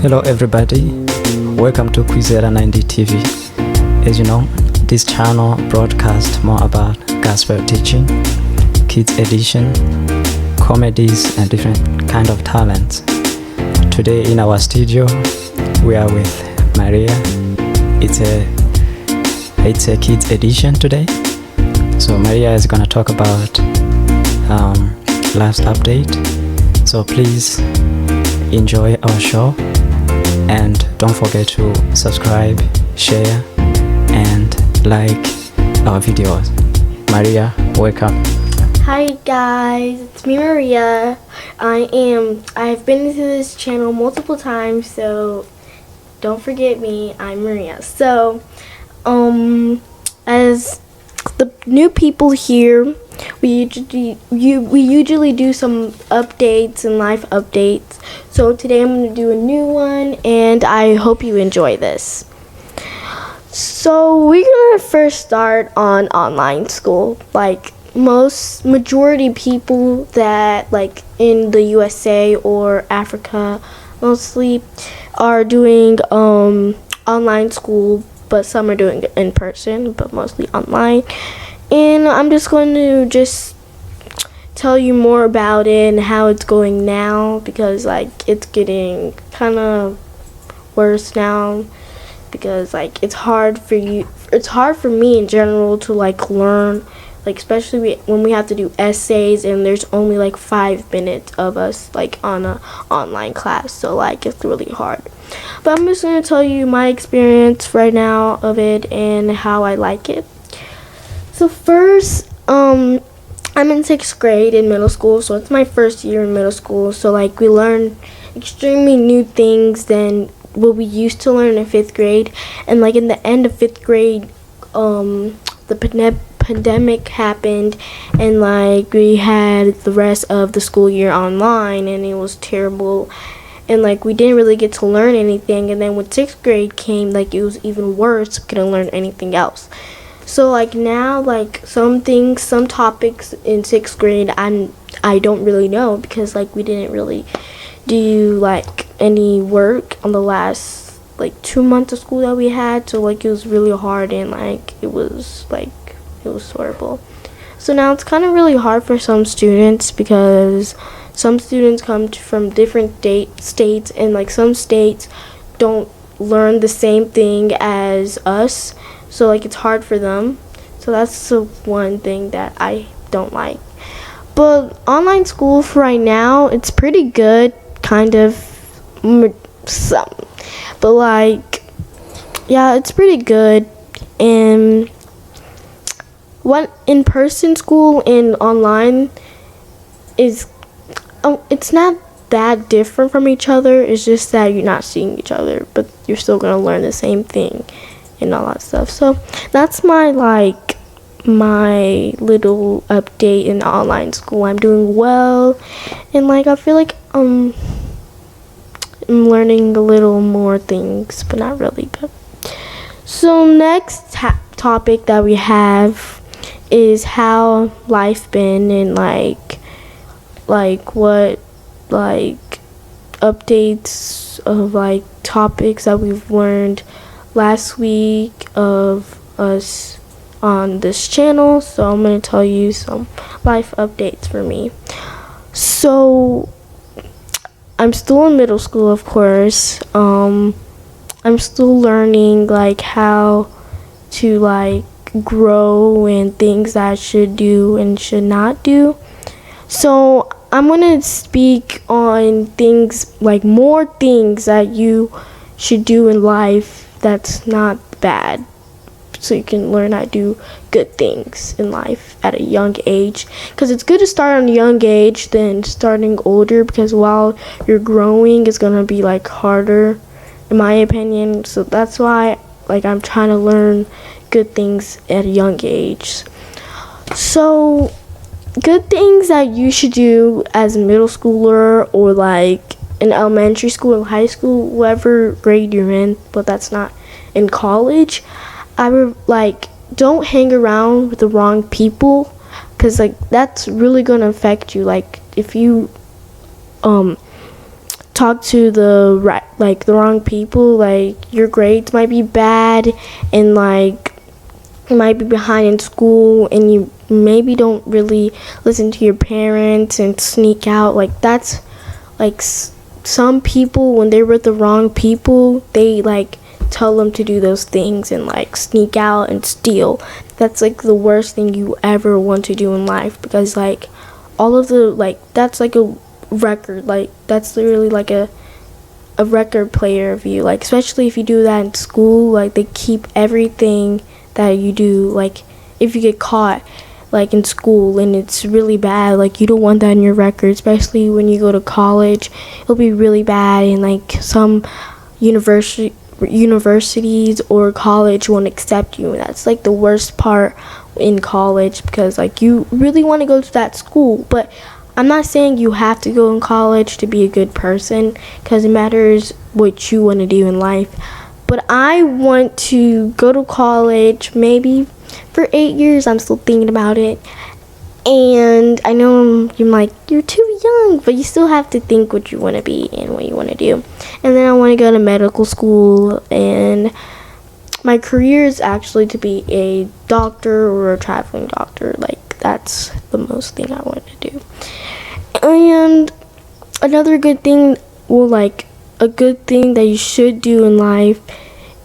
Hello everybody, welcome to Kwizera 90 TV. As you know, this channel broadcasts more about gospel teaching, kids edition, comedies and different kind of talents. Today in our studio, we are with Maria. It's a kids edition today. So Maria is gonna talk about last update. So please enjoy our show and don't forget to subscribe, share and like our videos. Maria, welcome. Hi guys, it's me Maria. I've been to this channel multiple times, so don't forget me, I'm Maria. So as the new people here, we usually do some updates and life updates. So today I'm going to do a new one and I hope you enjoy this. So we're going to first start on online school. Like majority people that like in the USA or Africa mostly are doing online school, but some are doing it in person, but mostly online. And I'm just going to tell you more about it and how it's going now, because like it's getting kind of worse now, because like it's hard for me in general to like learn, like especially when we have to do essays and there's only like 5 minutes of us like on a online class, so like it's really hard. But I'm just going to tell you my experience right now of it and how I like it. So first, I'm in 6th grade in middle school, so it's my first year in middle school. So like we learn extremely new things than what we used to learn in 5th grade. And like in the end of 5th grade, the pandemic happened, and like we had the rest of the school year online, and it was terrible. And like we didn't really get to learn anything. And then when 6th grade came, like it was even worse. We couldn't learn anything else. So like now, like some topics in 6th grade I don't really know, because like we didn't really do like any work on the last like 2 months of school that we had. So like it was really hard, and like it was horrible. So now it's kind of really hard for some students, because some students come from different states, and like some states don't learn the same thing as us. So like it's hard for them. So that's the one thing that I don't like. But online school for right now, it's pretty good, kind of. Some, but like, yeah, it's pretty good. And what in-person school and online is, it's not that different from each other. It's just that you're not seeing each other, but you're still gonna learn the same thing and all that stuff. So that's my little update in online school. I'm doing well, and like I feel like I'm learning a little more things, but not really. But so next topic that we have is how life been, and like what like updates of like topics that we've learned last week of us on this channel. So I'm going to tell you some life updates for me. So I'm still in middle school, of course. I'm still learning like how to like grow and things that I should do and should not do. So I'm going to speak on things, like more things that you should do in life that's not bad, so you can learn how to do good things in life at a young age, because it's good to start on a young age than starting older, because while you're growing it's gonna be like harder, in my opinion. So that's why like I'm trying to learn good things at a young age. So good things that you should do as a middle schooler, or like in elementary school and high school, whatever grade you're in, but that's not in college. I would like, don't hang around with the wrong people, because like that's really gonna affect you. Like if you talk to the wrong people. Like, your grades might be bad, and like you might be behind in school, and you maybe don't really listen to your parents and sneak out. Like, that's like some people, when they're with the wrong people, they like tell them to do those things and like sneak out and steal. That's like the worst thing you ever want to do in life, because like all of the like that's like a record, like that's literally like a record player of you. Like, especially if you do that in school, like they keep everything that you do. Like, if you get caught like in school and it's really bad, like you don't want that in your record, especially when you go to college. It'll be really bad, and like some universities or college won't accept you, and that's like the worst part in college, because like you really want to go to that school. But I'm not saying you have to go in college to be a good person, because it matters what you want to do in life. But I want to go to college maybe for 8 years. I'm still thinking about it. And I know you're like, you're too young, but you still have to think what you want to be and what you want to do. And then I want to go to medical school, and my career is actually to be a doctor or a traveling doctor. Like, that's the most thing I want to do. And another good thing, like a good thing that you should do in life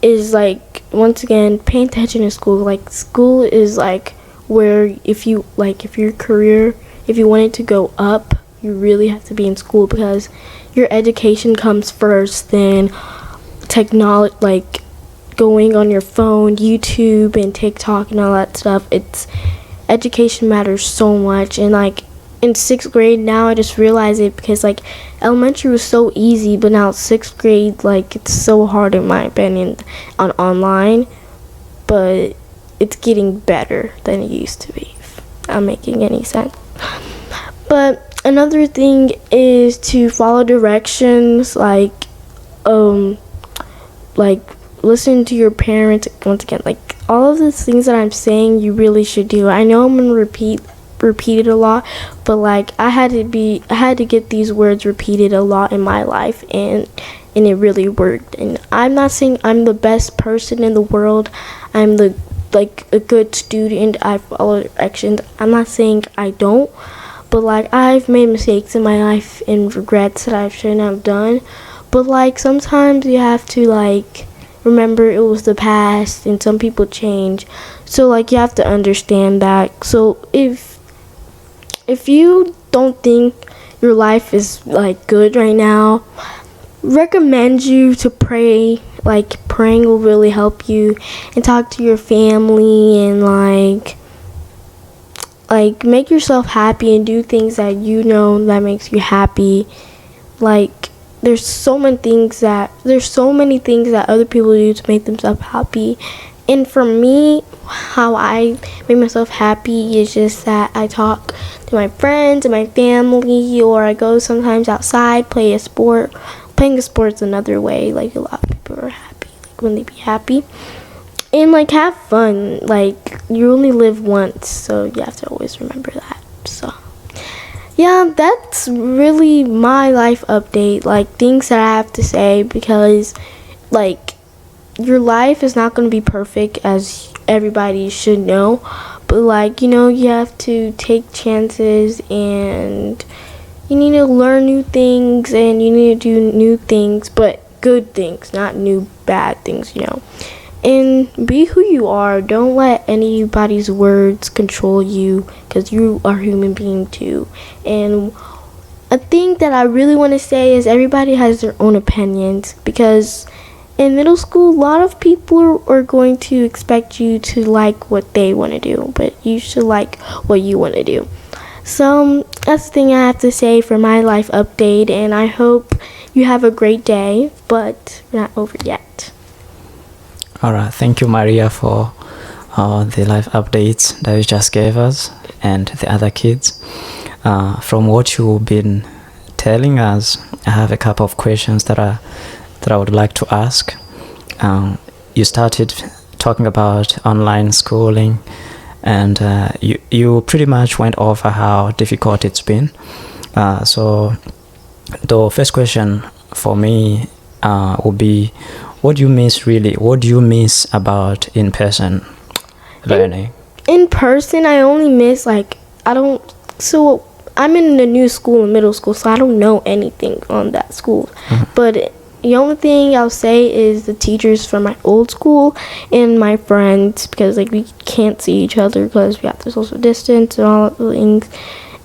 is, like, once again, pay attention to school. Like, school is like where if your career, if you want it to go up, you really have to be in school, because your education comes first, then technology, like going on your phone, YouTube and TikTok and all that stuff. It's education matters so much. And like in 6th grade now, I just realized it, because like elementary was so easy, but now 6th grade, like it's so hard in my opinion on online, but it's getting better than it used to be, if I'm making any sense. But another thing is to follow directions, like listen to your parents. Once again, like all of the things that I'm saying, you really should do. I know I'm gonna repeat it a lot, but like I had to get these words repeated a lot in my life, and it really worked. And I'm not saying I'm the best person in the world. I'm a good student. I follow directions. I'm not saying I don't, but like I've made mistakes in my life and regrets that I shouldn't have done. But like sometimes you have to like remember it was the past, and some people change. So like you have to understand that. So if you don't think your life is like good right now, recommend you to pray. Like praying will really help you, and talk to your family, and like make yourself happy and do things that you know that makes you happy. Like there's so many things that other people do to make themselves happy. And for me, how I make myself happy is just that I talk to my friends and my family, or I go sometimes outside, play a sport. Playing a sport's another way. Like a lot of people are happy, like when they be happy, and like have fun. Like you only live once, so you have to always remember that. So yeah, that's really my life update, like things that I have to say, because like your life is not going to be perfect, as everybody should know, but like, you know, you have to take chances, and you need to learn new things, and you need to do new things, but good things, not new bad things, you know. And be who you are. Don't let anybody's words control you, because you are a human being too. And a thing that I really want to say is everybody has their own opinions, because in middle school, a lot of people are going to expect you to like what they want to do, but you should like what you want to do. So that's the thing I have to say for my life update, and I hope you have a great day, but we're not over yet. Alright, thank you, Maria, for the life updates that you just gave us and the other kids. From what you've been telling us, I have a couple of questions that I would like to ask. You started talking about online schooling, and you pretty much went over how difficult it's been. So the first question for me would be, what do you miss really? What do you miss about in-person learning? In person, I only miss so I'm in a new school, in middle school, so I don't know anything on that school. But the only thing I'll say is the teachers from my old school and my friends, because like we can't see each other because we have to social distance and all the things.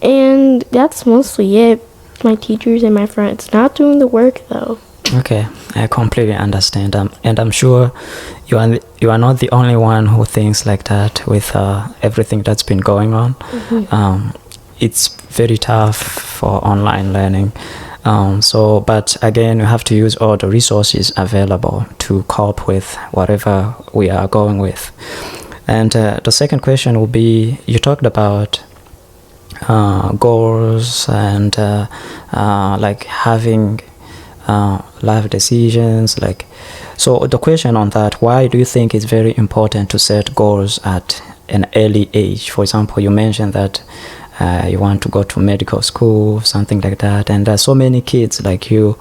And that's mostly it. My teachers and my friends. Not doing the work though. Okay, I completely understand, and I'm sure you are not the only one who thinks like that with everything that's been going on. It's very tough for online learning. But again, you have to use all the resources available to cope with whatever we are going with. And the second question will be, you talked about goals and like having life decisions. So the question on that, why do you think it's very important to set goals at an early age? For example, you mentioned that you want to go to medical school, something like that, and there's so many kids like you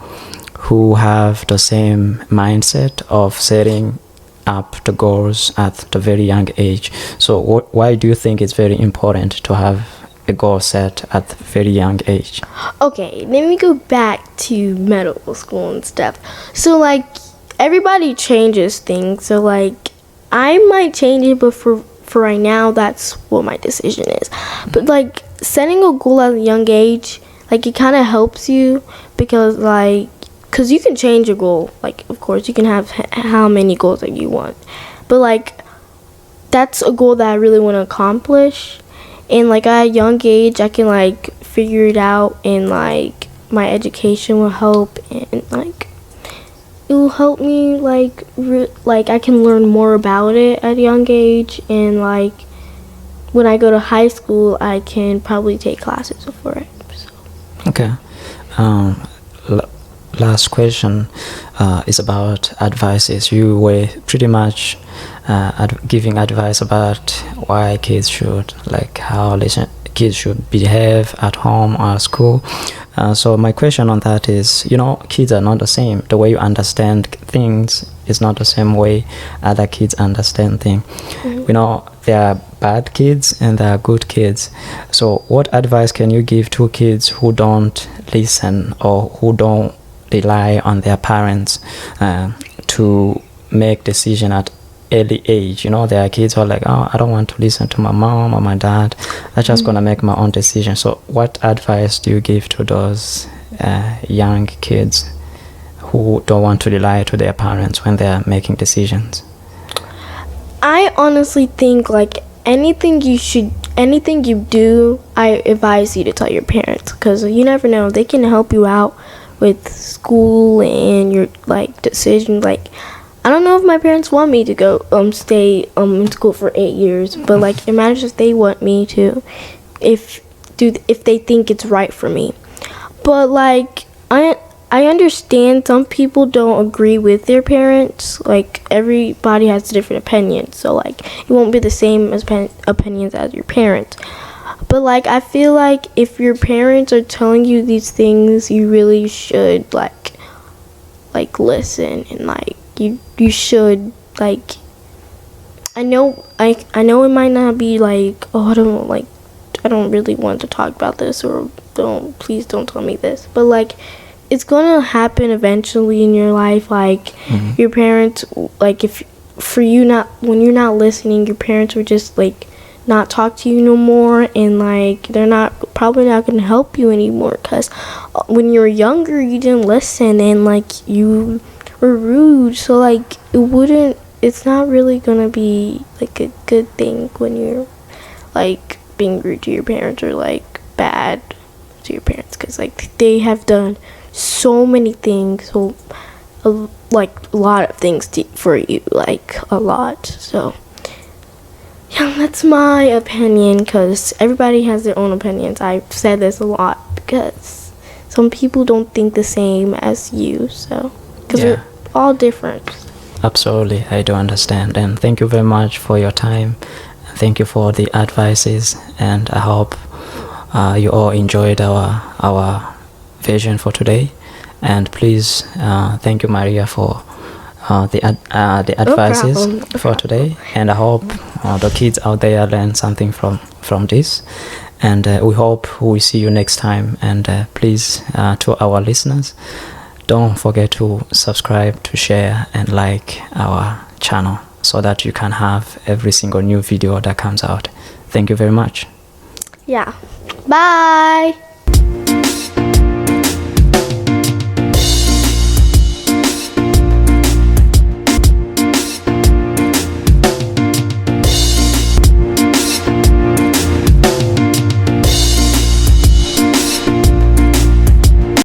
who have the same mindset of setting up the goals at the very young age. So why do you think it's very important to have a goal set at a very young age? Okay, let me go back to medical school and stuff. So like everybody changes things. So like I might change it, but for right now, that's what my decision is. But like setting a goal at a young age, like it kind of helps you because you can change your goal. Like of course you can have how many goals that you want, but like that's a goal that I really want to accomplish. And like at a young age, I can like figure it out, and like my education will help, and like it will help me like I can learn more about it at a young age, and like when I go to high school, I can probably take classes for it. So. Okay. Last question is about advices. You were pretty much giving advice about why kids should, like how kids should behave at home or at school. So my question on that is, kids are not the same. The way you understand things is not the same way other kids understand things. There are bad kids and there are good kids. So what advice can you give to kids who don't listen or who don't rely on their parents to make decision at early age? There are kids who are like, oh, I don't want to listen to my mom or my dad. I'm just gonna make my own decision. So what advice do you give to those young kids who don't want to rely to their parents when they're making decisions? I honestly think like anything you do, I advise you to tell your parents, because you never know, they can help you out with school and your like decision. Like I don't know if my parents want me to go stay in school for 8 years, but like imagine if they want me to, if they think it's right for me. But like I understand some people don't agree with their parents. Like everybody has different opinions, so like it won't be the same as opinions as your parents. But like I feel like if your parents are telling you these things, you really should like listen, and like you should like, I know it might not be like, oh, I don't really want to talk about this, or please don't tell me this, but like it's gonna happen eventually in your life. Like your parents, like when you're not listening, your parents will just like not talk to you no more, and like they're probably not gonna help you anymore, because when you were younger you didn't listen and like you were rude. So like it's not really gonna be like a good thing when you're like being rude to your parents or like bad to your parents, because like they have done so many things, so like a lot of things for you, like a lot. So yeah, that's my opinion, because everybody has their own opinions. I've said this a lot because some people don't think the same as you, so because we're all different. Absolutely, I do understand, and thank you very much for your time. Thank you for the advices, and I hope you all enjoyed our vision for today. And please, thank you, Maria, for the advices problem. for today. And I hope the kids out there learn something from this. And we hope we see you next time. And please, to our listeners, don't forget to subscribe, to share, and like our channel so that you can have every single new video that comes out. Thank you very much. Yeah. Bye.